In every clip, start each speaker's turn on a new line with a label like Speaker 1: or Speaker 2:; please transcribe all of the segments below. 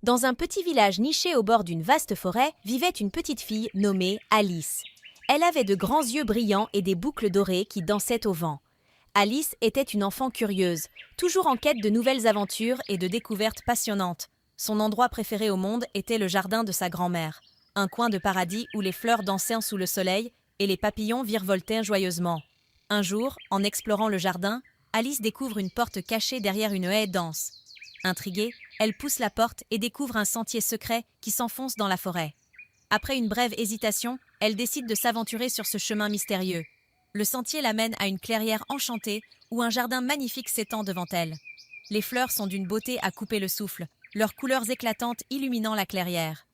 Speaker 1: Dans un petit village niché au bord d'une vaste forêt, vivait une petite fille nommée Alice. Elle avait de grands yeux brillants et des boucles dorées qui dansaient au vent. Alice était une enfant curieuse, toujours en quête de nouvelles aventures et de découvertes passionnantes. Son endroit préféré au monde était le jardin de sa grand-mère, un coin de paradis où les fleurs dansaient sous le soleil et les papillons virevoltaient joyeusement. Un jour, en explorant le jardin, Alice découvre une porte cachée derrière une haie dense. Intriguée, elle pousse la porte et découvre un sentier secret qui s'enfonce dans la forêt. Après une brève hésitation, elle décide de s'aventurer sur ce chemin mystérieux. Le sentier l'amène à une clairière enchantée où un jardin magnifique s'étend devant elle. Les fleurs sont d'une beauté à couper le souffle, leurs couleurs éclatantes illuminant la clairière.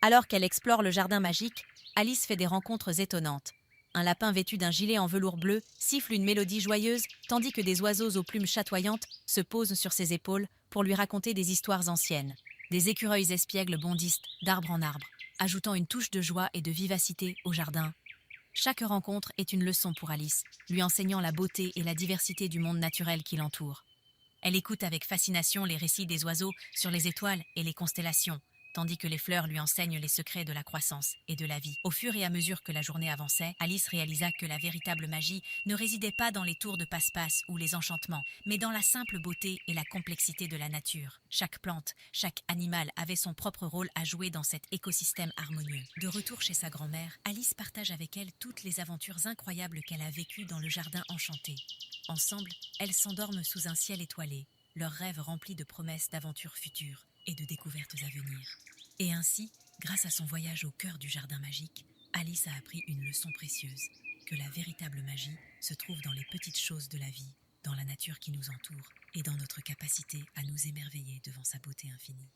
Speaker 1: Alors qu'elle explore le jardin magique, Alice fait des rencontres étonnantes. Un lapin vêtu d'un gilet en velours bleu siffle une mélodie joyeuse, tandis que des oiseaux aux plumes chatoyantes se posent sur ses épaules pour lui raconter des histoires anciennes. Des écureuils espiègles bondissent d'arbre en arbre, ajoutant une touche de joie et de vivacité au jardin. Chaque rencontre est une leçon pour Alice, lui enseignant la beauté et la diversité du monde naturel qui l'entoure. Elle écoute avec fascination les récits des oiseaux sur les étoiles et les constellations, tandis que les fleurs lui enseignent les secrets de la croissance et de la vie. Au fur et à mesure que la journée avançait, Alice réalisa que la véritable magie ne résidait pas dans les tours de passe-passe ou les enchantements, mais dans la simple beauté et la complexité de la nature. Chaque plante, chaque animal avait son propre rôle à jouer dans cet écosystème harmonieux. De retour chez sa grand-mère, Alice partage avec elle toutes les aventures incroyables qu'elle a vécues dans le jardin enchanté. Ensemble, elles s'endorment sous un ciel étoilé, leurs rêves remplis de promesses d'aventures futures et de découvertes à venir. Et ainsi, grâce à son voyage au cœur du jardin magique, Alice a appris une leçon précieuse, que la véritable magie se trouve dans les petites choses de la vie, dans la nature qui nous entoure et dans notre capacité à nous émerveiller devant sa beauté infinie.